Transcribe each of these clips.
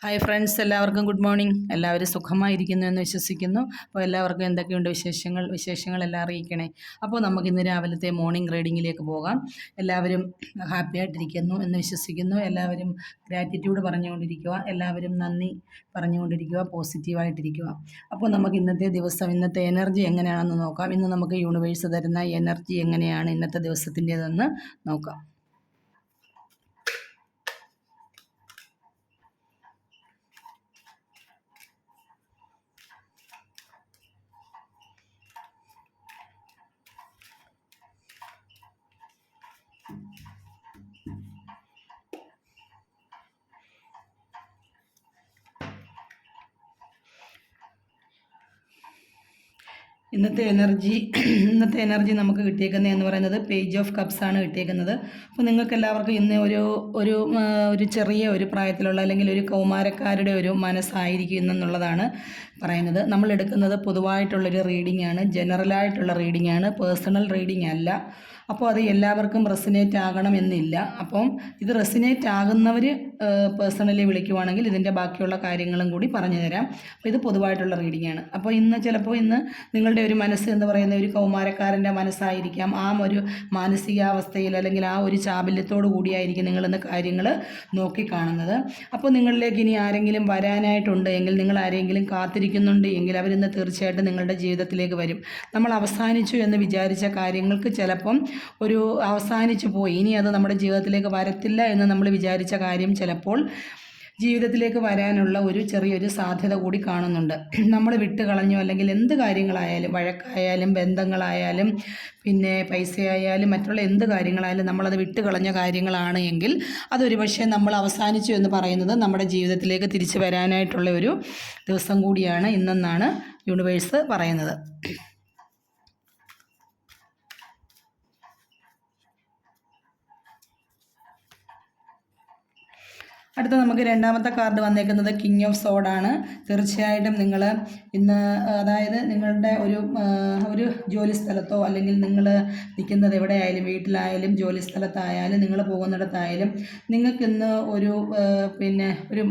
Hi friends, എല്ലാവർക്കും good morning. എല്ലാവരും സുഖമായിരിക്കുന്നു എന്ന് വിശ്വസിക്കുന്നു. അപ്പോൾ എല്ലാവർക്കും എന്തൊക്കെയുണ്ട് വിശേഷങ്ങൾ എല്ലാം അറിയിക്കണേ. അപ്പോൾ നമുക്കിന്ന് രാവിലത്തെ മോർണിംഗ് റീഡിങ്ങിലേക്ക് പോകാം. എല്ലാവരും ഹാപ്പി ആയിട്ടിരിക്കുന്നു എന്ന് വിശ്വസിക്കുന്നു. എല്ലാവരും ഗ്രാറ്റിറ്റ്യൂഡ് പറഞ്ഞുകൊണ്ടിരിക്കുക, എല്ലാവരും നന്ദി പറഞ്ഞുകൊണ്ടിരിക്കുക, പോസിറ്റീവായിട്ടിരിക്കുക. അപ്പോൾ നമുക്ക് ഇന്നത്തെ ദിവസം, ഇന്നത്തെ എനർജി എങ്ങനെയാണെന്ന് നോക്കാം. ഇന്ന് നമുക്ക് യൂണിവേഴ്സ് തരുന്ന എനർജി എങ്ങനെയാണ് ഇന്നത്തെ ദിവസത്തിൻ്റെതെന്ന് നോക്കാം. ഇന്നത്തെ എനർജി നമുക്ക് കിട്ടിയേക്കുന്നത് എന്ന് പറയുന്നത് പേജ് ഓഫ് കപ്സ് ആണ് കിട്ടിയേക്കുന്നത്. അപ്പോൾ നിങ്ങൾക്ക് എല്ലാവർക്കും ഇന്ന് ഒരു ചെറിയ ഒരു പ്രായത്തിലുള്ള അല്ലെങ്കിൽ ഒരു കൗമാരക്കാരുടെ ഒരു മനസ്സായിരിക്കും എന്നുള്ളതാണ് പറയുന്നത്. നമ്മൾ എടുക്കുന്നത് പൊതുവായിട്ടുള്ളൊരു റീഡിംഗ് ആണ്, ജനറലായിട്ടുള്ള റീഡിംഗ് ആണ്, പേഴ്സണൽ റീഡിംഗ് അല്ല. അപ്പോൾ അത് എല്ലാവർക്കും റെസിനേറ്റ് ആകണമെന്നില്ല. അപ്പം ഇത് റെസിനേറ്റ് ആകുന്നവർ പേഴ്സണലി വിളിക്കുവാണെങ്കിൽ ഇതിൻ്റെ ബാക്കിയുള്ള കാര്യങ്ങളും കൂടി പറഞ്ഞു തരാം. അപ്പോൾ ഇത് പൊതുവായിട്ടുള്ള റീഡിംഗ് ആണ്. അപ്പോൾ ചിലപ്പോൾ ഇന്ന് നിങ്ങളുടെ ഒരു മനസ്സ് എന്ന് പറയുന്ന ഒരു കൗമാരക്കാരൻ്റെ മനസ്സായിരിക്കാം. ആ ഒരു മാനസികാവസ്ഥയിൽ അല്ലെങ്കിൽ ആ ഒരു ചാബല്യത്തോടു കൂടിയായിരിക്കും നിങ്ങളിന്ന് കാര്യങ്ങൾ നോക്കിക്കാണുന്നത്. അപ്പോൾ നിങ്ങളിലേക്ക് ഇനി ആരെങ്കിലും വരാനായിട്ടുണ്ട് എങ്കിൽ, നിങ്ങൾ ആരെങ്കിലും കാത്തിരിക്കുന്നുണ്ട് എങ്കിൽ അവരിന്ന് തീർച്ചയായിട്ടും നിങ്ങളുടെ ജീവിതത്തിലേക്ക് വരും. നമ്മൾ അവസാനിച്ചു എന്ന് വിചാരിച്ച കാര്യങ്ങൾക്ക് ചിലപ്പം ഒരു അവസാനിച്ചു പോയി, ഇനി അത് നമ്മുടെ ജീവിതത്തിലേക്ക് വരത്തില്ല എന്ന് നമ്മൾ വിചാരിച്ച കാര്യം ചിലപ്പോൾ ജീവിതത്തിലേക്ക് വരാനുള്ള ഒരു ചെറിയൊരു സാധ്യത കൂടി കാണുന്നുണ്ട്. നമ്മൾ വിട്ട് കളഞ്ഞു അല്ലെങ്കിൽ എന്ത് കാര്യങ്ങളായാലും, വഴക്കായാലും ബന്ധങ്ങളായാലും പിന്നെ പൈസയായാലും മറ്റുള്ള എന്ത് കാര്യങ്ങളായാലും നമ്മളത് വിട്ട് കളഞ്ഞ കാര്യങ്ങളാണ് എങ്കിൽ അതൊരു പക്ഷേ നമ്മൾ അവസാനിച്ചു എന്ന് പറയുന്നത് നമ്മുടെ ജീവിതത്തിലേക്ക് തിരിച്ചു വരാനായിട്ടുള്ള ഒരു ദിവസം കൂടിയാണ് ഇന്നെന്നാണ് യൂണിവേഴ്സ് പറയുന്നത്. അടുത്ത നമുക്ക് രണ്ടാമത്തെ കാർഡ് വന്നേക്കുന്നത് കിങ് ഓഫ് സോഡാണ്. തീർച്ചയായിട്ടും നിങ്ങൾ ഇന്ന്, അതായത് നിങ്ങളുടെ ഒരു ജോലി സ്ഥലത്തോ അല്ലെങ്കിൽ നിങ്ങൾ നിൽക്കുന്നത് എവിടെയായാലും, വീട്ടിലായാലും ജോലി സ്ഥലത്തായാലും നിങ്ങൾ പോകുന്നിടത്തായാലും നിങ്ങൾക്കിന്ന്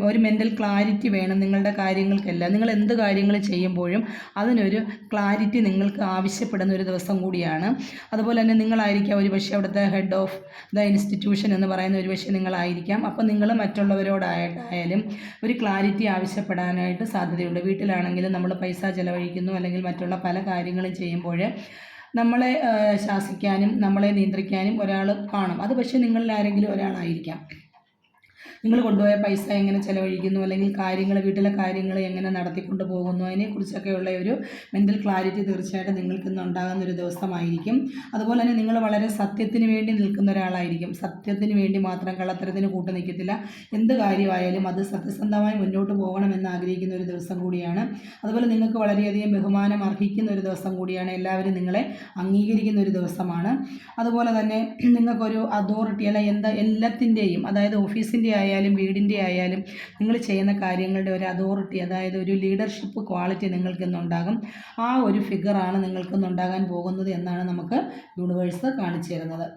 ഒരു മെൻ്റൽ ക്ലാരിറ്റി വേണം നിങ്ങളുടെ കാര്യങ്ങൾക്കെല്ലാം. നിങ്ങൾ എന്ത് കാര്യങ്ങൾ ചെയ്യുമ്പോഴും അതിനൊരു ക്ലാരിറ്റി നിങ്ങൾക്ക് ആവശ്യപ്പെടുന്ന ഒരു ദിവസം കൂടിയാണ്. അതുപോലെ തന്നെ നിങ്ങളായിരിക്കാം ഒരു പക്ഷേ അവിടുത്തെ ഹെഡ് ഓഫ് ദ ഇൻസ്റ്റിറ്റ്യൂഷൻ എന്ന് പറയുന്ന ഒരു പക്ഷേ നിങ്ങളായിരിക്കാം. അപ്പോൾ നിങ്ങൾ മറ്റുള്ളവരോടായിട്ടായാലും ഒരു ക്ലാരിറ്റി ആവശ്യപ്പെടാനായിട്ട് സാധ്യതയുണ്ട്. വീട്ടിലാണെങ്കിലും നമ്മൾ പൈസ ചിലവഴിക്കുന്നു അല്ലെങ്കിൽ മറ്റുള്ള പല കാര്യങ്ങളും ചെയ്യുമ്പോൾ നമ്മളെ ശാസിക്കാനും നമ്മളെ നിയന്ത്രിക്കാനും ഒരാൾ കാണും. അത് പക്ഷേ നിങ്ങളിൽ ആരെങ്കിലും ഒരാളായിരിക്കാം. നിങ്ങൾ കൊണ്ടുപോയ പൈസ എങ്ങനെ ചിലവഴിക്കുന്നു അല്ലെങ്കിൽ വീട്ടിലെ കാര്യങ്ങൾ എങ്ങനെ നടത്തിക്കൊണ്ട് പോകുന്നു, അതിനെക്കുറിച്ചൊക്കെയുള്ള ഒരു മെൻ്റൽ ക്ലാരിറ്റി തീർച്ചയായിട്ടും നിങ്ങൾക്ക് ഇന്ന് ഉണ്ടാകുന്ന ഒരു ദിവസമായിരിക്കും. അതുപോലെ തന്നെ നിങ്ങൾ വളരെ സത്യത്തിന് വേണ്ടി നിൽക്കുന്ന ഒരാളായിരിക്കും. സത്യത്തിന് വേണ്ടി മാത്രം, കള്ളത്തരത്തിന് കൂട്ടു നിൽക്കത്തില്ല. എന്ത് കാര്യമായാലും അത് സത്യസന്ധമായി മുന്നോട്ട് പോകണമെന്ന് ആഗ്രഹിക്കുന്ന ഒരു ദിവസം കൂടിയാണ്. അതുപോലെ നിങ്ങൾക്ക് വളരെയധികം ബഹുമാനം അർഹിക്കുന്ന ഒരു ദിവസം കൂടിയാണ്. എല്ലാവരും നിങ്ങളെ അംഗീകരിക്കുന്ന ഒരു ദിവസമാണ്. അതുപോലെ തന്നെ നിങ്ങൾക്കൊരു അതോറിറ്റി അല്ല എല്ലാത്തിൻ്റെയും, അതായത് ഓഫീസിൻ്റെ ആയാലും വീടിൻ്റെ ആയാലും നിങ്ങൾ ചെയ്യുന്ന കാര്യങ്ങളുടെ ഒരു അതോറിറ്റി, അതായത് ഒരു ലീഡർഷിപ്പ് ക്വാളിറ്റി നിങ്ങൾക്കിന്നുണ്ടാകും. ആ ഒരു ഫിഗറാണ് നിങ്ങൾക്കിന്നുണ്ടാകാൻ പോകുന്നത് എന്നാണ് നമുക്ക് യൂണിവേഴ്സ് കാണിച്ചു തരുന്നത്.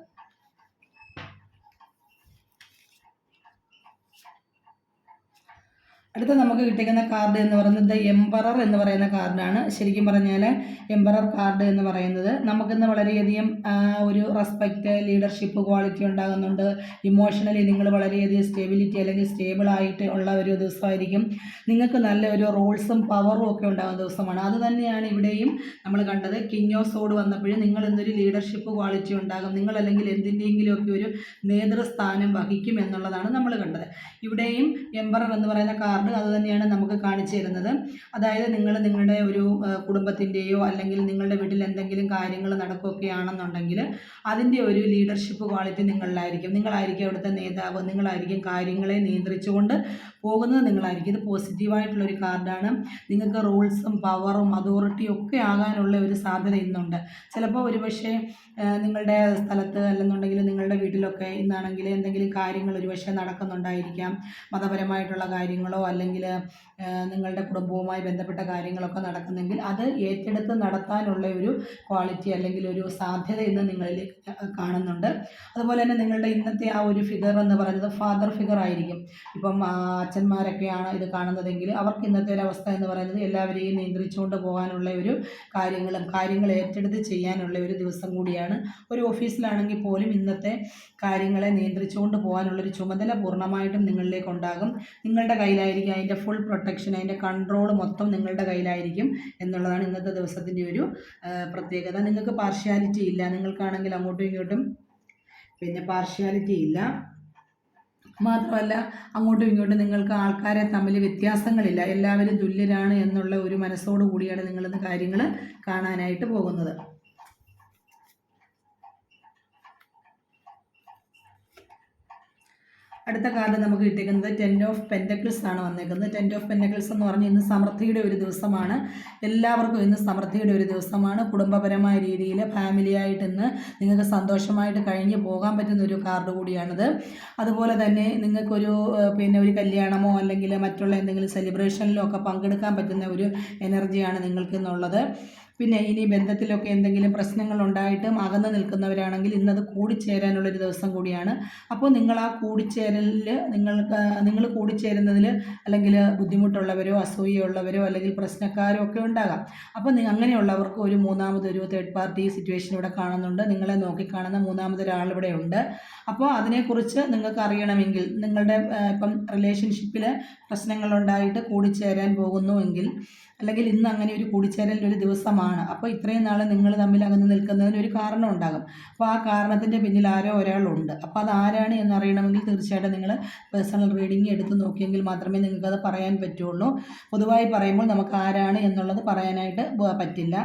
അടുത്ത നമുക്ക് കിട്ടിക്കുന്ന കാർഡ് എന്ന് പറയുന്നത് എംപറർ എന്ന് പറയുന്ന കാർഡാണ്. ശരിക്കും പറഞ്ഞാൽ എംപറർ കാർഡ് എന്ന് പറയുന്നത് നമുക്കിന്ന് വളരെയധികം ഒരു റെസ്പെക്റ്റ്, ലീഡർഷിപ്പ് ക്വാളിറ്റി ഉണ്ടാകുന്നുണ്ട്. ഇമോഷണലി നിങ്ങൾ വളരെയധികം സ്റ്റെബിലിറ്റി അല്ലെങ്കിൽ സ്റ്റേബിളായിട്ട് ഉള്ള ഒരു ദിവസമായിരിക്കും. നിങ്ങൾക്ക് നല്ല ഒരു റോൾസും പവറും ഒക്കെ ഉണ്ടാകുന്ന ദിവസമാണ്. അത് തന്നെയാണ് ഇവിടെയും നമ്മൾ കണ്ടത്. കിങ് ഓഫ് സോഡ് വന്നപ്പോഴും നിങ്ങൾ ഇന്നൊരു ലീഡർഷിപ്പ് ക്വാളിറ്റി ഉണ്ടാകും. നിങ്ങൾ അല്ലെങ്കിൽ എന്തിൻ്റെയെങ്കിലുമൊക്കെ ഒരു നേതൃസ്ഥാനം വഹിക്കും എന്നുള്ളതാണ് നമ്മൾ കണ്ടത്. ഇവിടെയും എംപറർ എന്ന് പറയുന്ന കാർഡ് അത് തന്നെയാണ് നമുക്ക് കാണിച്ചു തരുന്നത്. അതായത് നിങ്ങളുടെ ഒരു കുടുംബത്തിൻ്റെയോ അല്ലെങ്കിൽ നിങ്ങളുടെ വീട്ടിൽ എന്തെങ്കിലും കാര്യങ്ങൾ നടക്കുകയാണെന്നുണ്ടെങ്കിൽ അതിൻ്റെ ഒരു ലീഡർഷിപ്പ് ക്വാളിറ്റി നിങ്ങളായിരിക്കും അവിടുത്തെ നേതാവ്. നിങ്ങളായിരിക്കും കാര്യങ്ങളെ നിയന്ത്രിച്ചുകൊണ്ട് പോകുന്നത് നിങ്ങളായിരിക്കും. ഇത് പോസിറ്റീവായിട്ടുള്ളൊരു കാർഡാണ്. നിങ്ങൾക്ക് റൂൾസും പവറും അതോറിറ്റിയും ഒക്കെ ആകാനുള്ള ഒരു സാധ്യത ഇന്നുണ്ട്. ചിലപ്പോൾ ഒരുപക്ഷെ നിങ്ങളുടെ സ്ഥലത്ത് അല്ലെന്നുണ്ടെങ്കിൽ നിങ്ങളുടെ വീട്ടിലൊക്കെ ഇന്നാണെങ്കിൽ എന്തെങ്കിലും കാര്യങ്ങൾ ഒരുപക്ഷെ നടക്കുന്നുണ്ടായിരിക്കാം. മതപരമായിട്ടുള്ള കാര്യങ്ങളോ അല്ലെങ്കിൽ നിങ്ങളുടെ കുടുംബവുമായി ബന്ധപ്പെട്ട കാര്യങ്ങളൊക്കെ നടക്കുന്നെങ്കിൽ അത് ഏറ്റെടുത്ത് നടത്താനുള്ള ഒരു ക്വാളിറ്റി അല്ലെങ്കിൽ ഒരു സാധ്യത ഇന്ന് നിങ്ങളിൽ കാണുന്നുണ്ട്. അതുപോലെ തന്നെ നിങ്ങളുടെ ഇന്നത്തെ ആ ഒരു ഫിഗർ എന്ന് പറയുന്നത് ഫാദർ ഫിഗർ ആയിരിക്കും. ഇപ്പം അച്ഛന്മാരൊക്കെയാണ് ഇത് കാണുന്നതെങ്കിൽ അവർക്ക് ഇന്നത്തെ ഒരു അവസ്ഥ എന്ന് പറയുന്നത് എല്ലാവരെയും നിയന്ത്രിച്ചുകൊണ്ട് പോകാനുള്ള ഒരു കാര്യങ്ങൾ ഏറ്റെടുത്ത് ചെയ്യാനുള്ള ഒരു ദിവസം കൂടിയാണ്. ഒരു ഓഫീസിലാണെങ്കിൽ പോലും ഇന്നത്തെ കാര്യങ്ങളെ നിയന്ത്രിച്ചുകൊണ്ട് പോകാനുള്ളൊരു ചുമതല പൂർണ്ണമായിട്ടും നിങ്ങളിലേക്ക് ഉണ്ടാകും. നിങ്ങളുടെ കയ്യിലായിരിക്കും അതിൻ്റെ ഫുൾ പ്രൊട്ടക്ഷൻ, അതിൻ്റെ കൺട്രോൾ മൊത്തം നിങ്ങളുടെ കയ്യിലായിരിക്കും എന്നുള്ളതാണ് ഇന്നത്തെ ദിവസത്തിൻ്റെ ഒരു പ്രത്യേകത. നിങ്ങൾക്ക് പാർഷ്യാലിറ്റി ഇല്ല, നിങ്ങൾക്കാണെങ്കിൽ അങ്ങോട്ടും ഇങ്ങോട്ടും പാർഷ്യാലിറ്റി ഇല്ല. മാത്രമല്ല അങ്ങോട്ടും ഇങ്ങോട്ടും നിങ്ങൾക്ക് ആൾക്കാരെ തമ്മിൽ വ്യത്യാസങ്ങളില്ല, എല്ലാവരും തുല്യരാണ് എന്നുള്ള ഒരു മനസ്സോടു കൂടിയാണ് നിങ്ങളിന്ന് കാര്യങ്ങൾ കാണാനായിട്ട് പോകുന്നത്. അടുത്ത കാർഡ് നമുക്ക് കിട്ടിയിരിക്കുന്നത് 10 ഓഫ് പെൻറ്റക്കിൾസ് ആണ് വന്നേക്കുന്നത്. 10 ഓഫ് പെൻറ്റക്കിൾസ് എന്ന് പറഞ്ഞാൽ ഇന്ന് സമൃദ്ധിയുടെ ഒരു ദിവസമാണ്. എല്ലാവർക്കും ഇന്ന് സമൃദ്ധിയുടെ ഒരു ദിവസമാണ്. കുടുംബപരമായ രീതിയിൽ ഫാമിലിയായിട്ട് ഇന്ന് നിങ്ങൾക്ക് സന്തോഷമായിട്ട് കഴിഞ്ഞ് പോകാൻ പറ്റുന്ന ഒരു കാർഡ് കൂടിയാണിത്. അതുപോലെ തന്നെ നിങ്ങൾക്കൊരു ഒരു കല്യാണമോ അല്ലെങ്കിൽ മറ്റുള്ള എന്തെങ്കിലും സെലിബ്രേഷനിലോ ഒക്കെ പങ്കെടുക്കാൻ പറ്റുന്ന ഒരു എനർജിയാണ് നിങ്ങൾക്ക് ഇന്നുള്ളത്. പിന്നെ ഇനി ബന്ധത്തിലൊക്കെ എന്തെങ്കിലും പ്രശ്നങ്ങൾ ഉണ്ടായിട്ടും അകന്ന് നിൽക്കുന്നവരാണെങ്കിൽ ഇന്നത് കൂടിച്ചേരാനുള്ളൊരു ദിവസം കൂടിയാണ്. അപ്പോൾ നിങ്ങൾ ആ കൂടിച്ചേരലിൽ നിങ്ങൾ കൂടിച്ചേരുന്നതിൽ അല്ലെങ്കിൽ ബുദ്ധിമുട്ടുള്ളവരോ അസൂയുള്ളവരോ അല്ലെങ്കിൽ പ്രശ്നക്കാരോ ഒക്കെ ഉണ്ടാകാം. അപ്പോൾ അങ്ങനെയുള്ളവർക്ക് ഒരു മൂന്നാമതൊരു തേർഡ് പാർട്ടി സിറ്റുവേഷൻ ഇവിടെ കാണുന്നുണ്ട്. നിങ്ങളെ നോക്കിക്കാണുന്ന മൂന്നാമതൊരാൾ ഇവിടെ ഉണ്ട്. അപ്പോൾ അതിനെക്കുറിച്ച് നിങ്ങൾക്ക് അറിയണമെങ്കിൽ നിങ്ങളുടെ ഇപ്പം റിലേഷൻഷിപ്പിൽ പ്രശ്നങ്ങളുണ്ടായിട്ട് കൂടിച്ചേരാൻ പോകുന്നുവെങ്കിൽ അല്ലെങ്കിൽ ഇന്ന് അങ്ങനെ ഒരു കൂടിച്ചേരലിൻ്റെ ഒരു ദിവസമാണ്. അപ്പോൾ ഇത്രയും നാൾ നിങ്ങൾ തമ്മിൽ അകന്ന് നിൽക്കുന്നതിന് ഒരു കാരണം ഉണ്ടാകും. അപ്പോൾ ആ കാരണത്തിൻ്റെ പിന്നിൽ ആരോ ഒരാളുണ്ട്. അപ്പോൾ അത് ആരാണ് എന്നറിയണമെങ്കിൽ തീർച്ചയായിട്ടും നിങ്ങൾ പേഴ്സണൽ റീഡിംഗ് എടുത്ത് നോക്കിയെങ്കിൽ മാത്രമേ നിങ്ങൾക്കത് പറയാൻ പറ്റുള്ളൂ. പൊതുവായി പറയുമ്പോൾ നമുക്ക് ആരാണ് എന്നുള്ളത് പറയാനായിട്ട് പറ്റില്ല.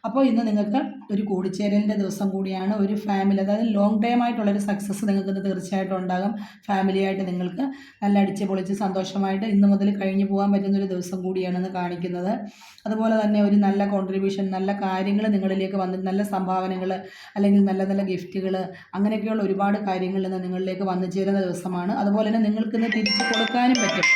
അപ്പോൾ ഇന്ന് നിങ്ങൾക്ക് ഒരു കൂടിച്ചേരലിൻ്റെ ദിവസം കൂടിയാണ്. ഒരു ഫാമിലി, അതായത് ലോങ് ടൈം ആയിട്ടുള്ളൊരു സക്സസ് നിങ്ങൾക്ക് ഇന്ന് തീർച്ചയായിട്ടും ഉണ്ടാകും. ഫാമിലിയായിട്ട് നിങ്ങൾക്ക് നല്ല അടിച്ച് പൊളിച്ച് സന്തോഷമായിട്ട് ഇന്ന് മുതൽ കഴിഞ്ഞു പോകാൻ പറ്റുന്നൊരു ദിവസം കൂടിയാണെന്ന് കാണിക്കുന്നത്. അതുപോലെ തന്നെ ഒരു നല്ല കോൺട്രിബ്യൂഷൻ, നല്ല കാര്യങ്ങൾ നിങ്ങളിലേക്ക് വന്ന്, നല്ല സംഭാവനകൾ അല്ലെങ്കിൽ നല്ല നല്ല ഗിഫ്റ്റുകൾ, അങ്ങനെയൊക്കെയുള്ള ഒരുപാട് കാര്യങ്ങൾ ഇന്ന് നിങ്ങളിലേക്ക് വന്നു ചേരുന്ന ദിവസമാണ്. അതുപോലെ തന്നെ നിങ്ങൾക്കിന്ന് തിരിച്ചു കൊടുക്കാനും പറ്റും.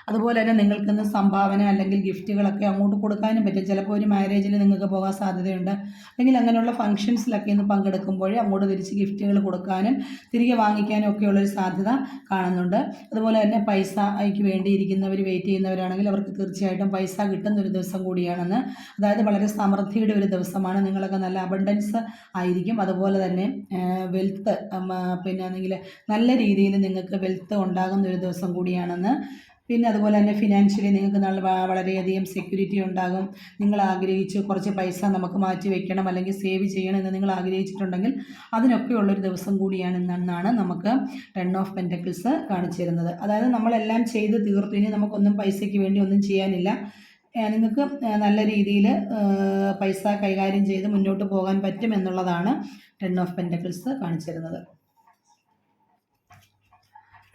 അതുപോലെ തന്നെ നിങ്ങൾക്കിന്ന് സംഭാവന അല്ലെങ്കിൽ ഗിഫ്റ്റുകളൊക്കെ അങ്ങോട്ട് കൊടുക്കാനും പറ്റും. ചിലപ്പോൾ ഒരു മാരേജിൽ നിങ്ങൾക്ക് പോകാൻ സാധ്യതയുണ്ട്. അല്ലെങ്കിൽ അങ്ങനെയുള്ള ഫംഗ്ഷൻസിലൊക്കെ ഇന്ന് പങ്കെടുക്കുമ്പോൾ അങ്ങോട്ട് തിരിച്ച് ഗിഫ്റ്റുകൾ കൊടുക്കാനും തിരികെ വാങ്ങിക്കാനും ഒക്കെയുള്ളൊരു സാധ്യത കാണുന്നുണ്ട്. അതുപോലെ തന്നെ പൈസയ്ക്ക് വേണ്ടിയിരിക്കുന്നവർ വെയിറ്റ് ചെയ്യുന്നവരാണെങ്കിൽ അവർക്ക് തീർച്ചയായിട്ടും പൈസ കിട്ടുന്നൊരു ദിവസം കൂടിയാണെന്ന്. അതായത് വളരെ സമൃദ്ധിയുടെ ഒരു ദിവസമാണ്. നിങ്ങളൊക്കെ നല്ല അബണ്ടൻസ് ആയിരിക്കും. അതുപോലെ തന്നെ വെൽത്ത് ആണെങ്കിൽ നല്ല രീതിയിൽ നിങ്ങൾക്ക് വെൽത്ത് ഉണ്ടാകുന്ന ഒരു ദിവസം കൂടിയാണെന്ന്. പിന്നെ അതുപോലെ തന്നെ ഫിനാൻഷ്യലി നിങ്ങൾക്ക് വളരെയധികം സെക്യൂരിറ്റി ഉണ്ടാകും. നിങ്ങൾ ആഗ്രഹിച്ച് കുറച്ച് പൈസ നമുക്ക് മാറ്റി വയ്ക്കണം അല്ലെങ്കിൽ സേവ് ചെയ്യണം എന്ന് നിങ്ങൾ ആഗ്രഹിച്ചിട്ടുണ്ടെങ്കിൽ അതിനൊക്കെയുള്ളൊരു ദിവസം കൂടിയാണ് ഇന്നാണ് നമുക്ക് 10 ഓഫ് പെൻറ്റക്കിൾസ് കാണിച്ചു തരുന്നത്. അതായത് നമ്മളെല്ലാം ചെയ്ത് തീർത്തു, ഇനി നമുക്കൊന്നും പൈസയ്ക്ക് വേണ്ടി ഒന്നും ചെയ്യാനില്ല. നിങ്ങൾക്ക് നല്ല രീതിയിൽ പൈസ കൈകാര്യം ചെയ്ത് മുന്നോട്ട് പോകാൻ പറ്റും എന്നുള്ളതാണ് 10 ഓഫ് പെൻറ്റക്കിൾസ് കാണിച്ചു തരുന്നത്.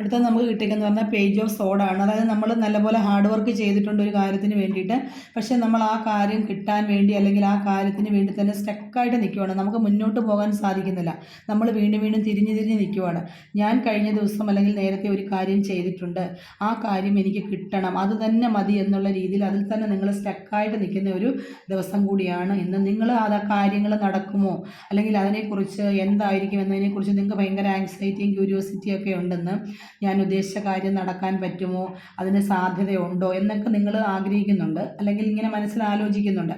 അടുത്തത് നമുക്ക് കിട്ടിയെന്ന് പറഞ്ഞാൽ പേജ് ഓഫ് സോഡാണ്. അതായത് നമ്മൾ നല്ലപോലെ ഹാർഡ് വർക്ക് ചെയ്തിട്ടുണ്ട് ഒരു കാര്യത്തിന് വേണ്ടിയിട്ട്. പക്ഷേ നമ്മൾ ആ കാര്യം കിട്ടാൻ വേണ്ടി അല്ലെങ്കിൽ ആ കാര്യത്തിന് വേണ്ടി തന്നെ സ്റ്റക്കായിട്ട് നിൽക്കുവാണ്. നമുക്ക് മുന്നോട്ട് പോകാൻ സാധിക്കുന്നില്ല. നമ്മൾ വീണ്ടും വീണ്ടും തിരിഞ്ഞ് നിൽക്കുവാണ്. ഞാൻ കഴിഞ്ഞ ദിവസം അല്ലെങ്കിൽ നേരത്തെ ഒരു കാര്യം ചെയ്തിട്ടുണ്ട്, ആ കാര്യം എനിക്ക് കിട്ടണം, അത് തന്നെ മതി എന്നുള്ള രീതിയിൽ അതിൽ തന്നെ നിങ്ങൾ സ്റ്റക്കായിട്ട് നിൽക്കുന്ന ഒരു ദിവസം കൂടിയാണ് ഇന്ന്. നിങ്ങൾ ആ കാര്യങ്ങൾ നടക്കുമോ അല്ലെങ്കിൽ അതിനെക്കുറിച്ച് എന്തായിരിക്കും എന്നതിനെക്കുറിച്ച് നിങ്ങൾക്ക് ഭയങ്കര ആങ്സൈറ്റിയും ക്യൂരിയോസിറ്റിയും ഒക്കെ ഉണ്ടെന്ന്. ഞാൻ ഉദ്ദേശിച്ച കാര്യം നടക്കാൻ പറ്റുമോ, അതിന് സാധ്യതയുണ്ടോ എന്നൊക്കെ നിങ്ങൾ ആഗ്രഹിക്കുന്നുണ്ട് അല്ലെങ്കിൽ ഇങ്ങനെ മനസ്സിൽ ആലോചിക്കുന്നുണ്ട്.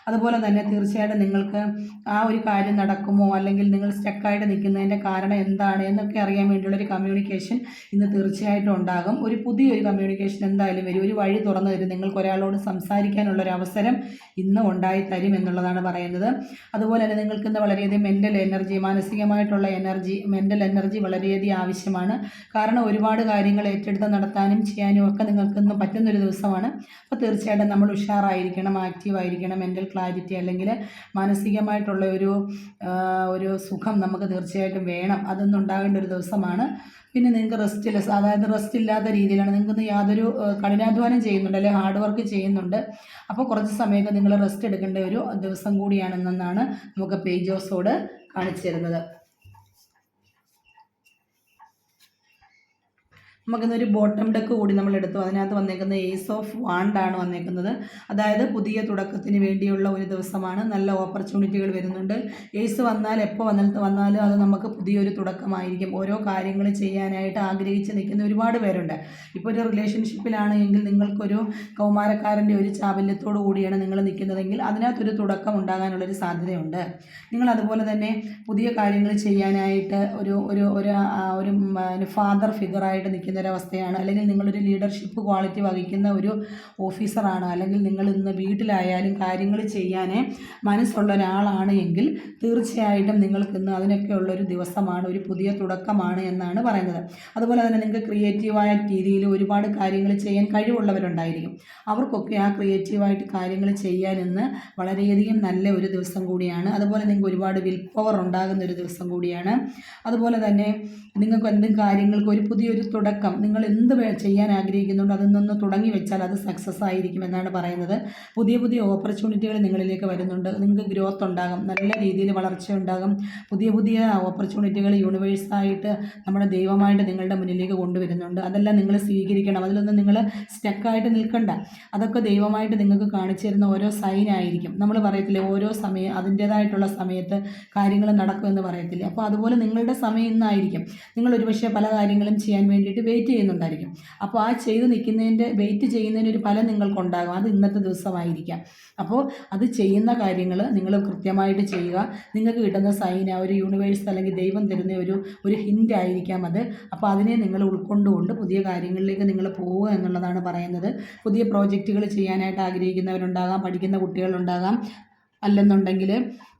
അതുപോലെ തന്നെ തീർച്ചയായിട്ടും നിങ്ങൾക്ക് ആ ഒരു കാര്യം നടക്കുമോ അല്ലെങ്കിൽ നിങ്ങൾ സ്റ്റക്കായിട്ട് നിൽക്കുന്നതിൻ്റെ കാരണം എന്താണ് എന്നൊക്കെ അറിയാൻ വേണ്ടിയുള്ളൊരു കമ്മ്യൂണിക്കേഷൻ ഇന്ന് തീർച്ചയായിട്ടും ഉണ്ടാകും. ഒരു പുതിയൊരു കമ്മ്യൂണിക്കേഷൻ എന്തായാലും വരും. ഒരു വഴി തുറന്നു തരും. നിങ്ങൾക്ക് ഒരാളോട് സംസാരിക്കാനുള്ളൊരു അവസരം ഇന്ന് ഉണ്ടായി തരും എന്നുള്ളതാണ് പറയുന്നത്. അതുപോലെ തന്നെ നിങ്ങൾക്കിന്ന് വളരെയധികം മെൻ്റൽ എനർജി, മാനസികമായിട്ടുള്ള എനർജി, മെൻ്റൽ എനർജി വളരെയധികം ആവശ്യമാണ്. കാരണം ഒരുപാട് കാര്യങ്ങൾ ഏറ്റെടുത്ത് നടത്താനും ചെയ്യാനും ഒക്കെ നിങ്ങൾക്കിന്ന് പറ്റുന്നൊരു ദിവസമാണ്. അപ്പോൾ തീർച്ചയായിട്ടും നമ്മൾ ഉഷാറായിരിക്കണം, ആക്റ്റീവായിരിക്കണം. മെൻ്റൽ ക്ലാരിറ്റി അല്ലെങ്കിൽ മാനസികമായിട്ടുള്ള ഒരു സുഖം നമുക്ക് തീർച്ചയായിട്ടും വേണം. അതൊന്നും ഉണ്ടാകേണ്ട ഒരു ദിവസമാണ്. പിന്നെ നിങ്ങൾക്ക് റെസ്റ്റ്ലെസ്, അതായത് റെസ്റ്റ് ഇല്ലാത്ത രീതിയിലാണ്. നിങ്ങൾക്കിന്ന് യാതൊരു കഠിനാധ്വാനം ചെയ്യുന്നുണ്ട് അല്ലെങ്കിൽ ഹാർഡ് വർക്ക് ചെയ്യുന്നുണ്ട്. അപ്പോൾ കുറച്ച് സമയമൊക്കെ നിങ്ങൾ റെസ്റ്റ് എടുക്കേണ്ട ഒരു ദിവസം കൂടിയാണെന്നാണ് നമുക്ക് പേജ് ഓഫ് സോഡ് കാണിച്ചു തരുന്നത്. നമുക്കിന്നൊരു ബോട്ടം ഡെക്ക് കൂടി നമ്മൾ എടുത്തു. അതിനകത്ത് വന്നേക്കുന്ന ഏസ് ഓഫ് വാണ്ടാണ് വന്നേക്കുന്നത്. അതായത് പുതിയ തുടക്കത്തിന് വേണ്ടിയുള്ള ഒരു ദിവസമാണ്. നല്ല ഓപ്പർച്യൂണിറ്റികൾ വരുന്നുണ്ട്. ഏസ് വന്നാൽ എപ്പോൾ വന്നാലും അത് നമുക്ക് പുതിയൊരു തുടക്കമായിരിക്കും. ഓരോ കാര്യങ്ങൾ ചെയ്യാനായിട്ട് ആഗ്രഹിച്ച് നിൽക്കുന്ന ഒരുപാട് പേരുണ്ട്. ഇപ്പോൾ ഒരു റിലേഷൻഷിപ്പിലാണ് എങ്കിൽ നിങ്ങൾക്കൊരു കൗമാരക്കാരൻ്റെ ഒരു ചാബല്യത്തോടു കൂടിയാണ് നിങ്ങൾ നിൽക്കുന്നതെങ്കിൽ അതിനകത്തൊരു തുടക്കം ഉണ്ടാകാനുള്ളൊരു സാധ്യതയുണ്ട്. നിങ്ങൾ അതുപോലെ തന്നെ പുതിയ കാര്യങ്ങൾ ചെയ്യാനായിട്ട് ഒരു ഫാദർ ഫിഗറായിട്ട് നിൽക്കുന്ന ഒരവസ്ഥയാണ്. അല്ലെങ്കിൽ നിങ്ങളൊരു ലീഡർഷിപ്പ് ക്വാളിറ്റി വഹിക്കുന്ന ഒരു ഓഫീസറാണ്, അല്ലെങ്കിൽ നിങ്ങൾ ഇന്ന് വീട്ടിലായാലും കാര്യങ്ങൾ ചെയ്യാൻ മനസ്സുള്ള ഒരാളാണ് എങ്കിൽ തീർച്ചയായിട്ടും നിങ്ങൾക്കിന്ന് അതിനൊക്കെയുള്ളൊരു ദിവസമാണ്, ഒരു പുതിയ തുടക്കമാണ് എന്നാണ് പറയുന്നത്. അതുപോലെ തന്നെ നിങ്ങൾക്ക് ക്രിയേറ്റീവായ രീതിയിൽ ഒരുപാട് കാര്യങ്ങൾ ചെയ്യാൻ കഴിവുള്ളവരുണ്ടായിരിക്കും. അവർക്കൊക്കെ ആ ക്രിയേറ്റീവായിട്ട് കാര്യങ്ങൾ ചെയ്യാൻ ഇന്ന് വളരെയധികം നല്ല ഒരു ദിവസം കൂടിയാണ്. അതുപോലെ നിങ്ങൾക്ക് ഒരുപാട് വിൽ പവർ ഉണ്ടാകുന്ന ഒരു ദിവസം കൂടിയാണ്. അതുപോലെ തന്നെ നിങ്ങൾക്ക് എന്തും കാര്യങ്ങൾക്ക് ഒരു പുതിയൊരു തുടക്കം, നിങ്ങൾ എന്ത് ചെയ്യാൻ ആഗ്രഹിക്കുന്നുണ്ടോ അതിൽ നിന്ന് തുടങ്ങി വെച്ചാൽ അത് സക്സസ് ആയിരിക്കും എന്നാണ് പറയുന്നത്. പുതിയ പുതിയ ഓപ്പർച്യൂണിറ്റികൾ നിങ്ങളിലേക്ക് വരുന്നുണ്ട്. നിങ്ങൾക്ക് ഗ്രോത്ത് ഉണ്ടാകും, നല്ല രീതിയിൽ വളർച്ച ഉണ്ടാകും. പുതിയ പുതിയ ഓപ്പർച്യൂണിറ്റികൾ യൂണിവേഴ്സായിട്ട് നമ്മുടെ ദൈവമായിട്ട് നിങ്ങളുടെ മുന്നിലേക്ക് കൊണ്ടുവരുന്നുണ്ട്. അതെല്ലാം നിങ്ങൾ സ്വീകരിക്കണം. അതിലൊന്നും നിങ്ങൾ സ്റ്റക്കായിട്ട് നിൽക്കണ്ട. അതൊക്കെ ദൈവമായിട്ട് നിങ്ങൾക്ക് കാണിച്ചു തരുന്ന ഓരോ സൈൻ ആയിരിക്കും. നമ്മൾ പറയത്തില്ലേ, ഓരോ സമയം അതിൻ്റേതായിട്ടുള്ള സമയത്ത് കാര്യങ്ങൾ നടക്കുമെന്ന് പറയത്തില്ലേ. അപ്പോൾ അതുപോലെ നിങ്ങളുടെ സമയം ഇന്നായിരിക്കും. നിങ്ങൾ ഒരുപക്ഷെ പല കാര്യങ്ങളും ചെയ്യാൻ വേണ്ടിയിട്ട് വെയിറ്റ് ചെയ്യുന്നുണ്ടായിരിക്കും. അപ്പോൾ ആ ചെയ്ത് നിൽക്കുന്നതിൻ്റെ വെയിറ്റ് ചെയ്യുന്നതിന് ഒരു ഫലം നിങ്ങൾക്കുണ്ടാകും. അത് ഇന്നത്തെ ദിവസമായിരിക്കാം. അപ്പോൾ അത് ചെയ്യുന്ന കാര്യങ്ങൾ നിങ്ങൾ കൃത്യമായിട്ട് ചെയ്യുക. നിങ്ങൾക്ക് കിട്ടുന്ന സൈൻ ഒരു യൂണിവേഴ്സ് അല്ലെങ്കിൽ ദൈവം തരുന്ന ഒരു ഹിൻ്റ് ആയിരിക്കാം അത്. അപ്പോൾ അതിനെ നിങ്ങൾ ഉൾക്കൊണ്ടുകൊണ്ട് പുതിയ കാര്യങ്ങളിലേക്ക് നിങ്ങൾ പോവുക എന്നുള്ളതാണ് പറയുന്നത്. പുതിയ പ്രോജക്റ്റുകൾ ചെയ്യാനായിട്ട് ആഗ്രഹിക്കുന്നവരുണ്ടാകാം, പഠിക്കുന്ന കുട്ടികളുണ്ടാകാം, അല്ലെന്നുണ്ടെങ്കിൽ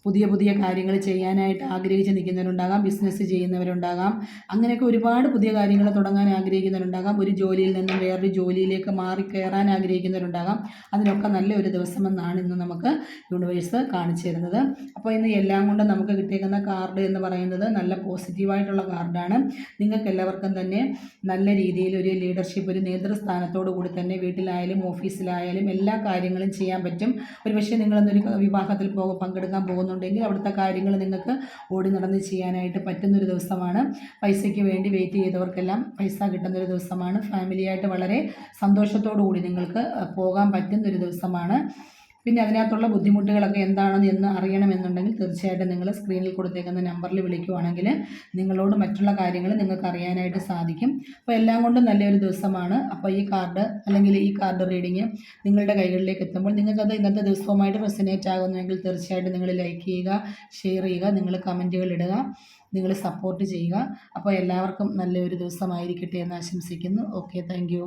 പുതിയ പുതിയ കാര്യങ്ങൾ ചെയ്യാനായിട്ട് ആഗ്രഹിച്ച് നിൽക്കുന്നവരുണ്ടാകാം, ബിസിനസ് ചെയ്യുന്നവരുണ്ടാകാം. അങ്ങനെയൊക്കെ ഒരുപാട് പുതിയ കാര്യങ്ങൾ തുടങ്ങാൻ ആഗ്രഹിക്കുന്നവരുണ്ടാകാം. ഒരു ജോലിയിൽ നിന്നും വേറൊരു ജോലിയിലേക്ക് മാറി കയറാൻ ആഗ്രഹിക്കുന്നവരുണ്ടാകാം. അതിനൊക്കെ നല്ലൊരു ദിവസമെന്നാണ് ഇന്ന് നമുക്ക് യൂണിവേഴ്സ് കാണിച്ചു തരുന്നത്. അപ്പോൾ ഇന്ന് എല്ലാം കൊണ്ടും നമുക്ക് കിട്ടിയേക്കുന്ന കാർഡ് എന്ന് പറയുന്നത് നല്ല പോസിറ്റീവായിട്ടുള്ള കാർഡാണ്. നിങ്ങൾക്ക് എല്ലാവർക്കും തന്നെ നല്ല രീതിയിൽ ഒരു ലീഡർഷിപ്പ്, ഒരു നേതൃസ്ഥാനത്തോടു കൂടി തന്നെ വീട്ടിലായാലും ഓഫീസിലായാലും എല്ലാ കാര്യങ്ങളും ചെയ്യാൻ പറ്റും. ഒരുപക്ഷെ നിങ്ങളൊന്നൊരു വിവാഹത്തിൽ പങ്കെടുക്കാൻ പോകുന്നുണ്ടെങ്കിൽ അവിടുത്തെ കാര്യങ്ങൾ നിങ്ങൾക്ക് ഓടി നടന്ന് ചെയ്യാനായിട്ട് പറ്റുന്നൊരു ദിവസമാണ്. പൈസയ്ക്ക് വേണ്ടി വെയിറ്റ് ചെയ്തവർക്കെല്ലാം പൈസ കിട്ടുന്നൊരു ദിവസമാണ്. ഫാമിലിയായിട്ട് വളരെ സന്തോഷത്തോടു കൂടി നിങ്ങൾക്ക് പോകാൻ പറ്റുന്നൊരു ദിവസമാണ്. പിന്നെ അതിനകത്തുള്ള ബുദ്ധിമുട്ടുകളൊക്കെ എന്താണെന്ന് അറിയണമെന്നുണ്ടെങ്കിൽ തീർച്ചയായിട്ടും നിങ്ങൾ സ്ക്രീനിൽ കൊടുത്തേക്കുന്ന നമ്പറിൽ വിളിക്കുവാണെങ്കിൽ നിങ്ങളോട് മറ്റുള്ള കാര്യങ്ങൾ നിങ്ങൾക്ക് അറിയാനായിട്ട് സാധിക്കും. അപ്പോൾ എല്ലാം കൊണ്ടും നല്ലൊരു ദിവസമാണ്. അപ്പോൾ ഈ കാർഡ് അല്ലെങ്കിൽ ഈ കാർഡ് റീഡിങ് നിങ്ങളുടെ കൈകളിലേക്ക് എത്തുമ്പോൾ നിങ്ങൾക്കത് ഇന്നത്തെ ദിവസവുമായിട്ട് റെസൊനേറ്റ് ആകുന്നുവെങ്കിൽ തീർച്ചയായിട്ടും നിങ്ങൾ ലൈക്ക് ചെയ്യുക, ഷെയർ ചെയ്യുക, നിങ്ങൾ കമൻറ്റുകൾ ഇടുക, നിങ്ങൾ സപ്പോർട്ട് ചെയ്യുക. അപ്പോൾ എല്ലാവർക്കും നല്ലൊരു ദിവസമായിരിക്കട്ടെ എന്ന് ആശംസിക്കുന്നു. Okay, thank you.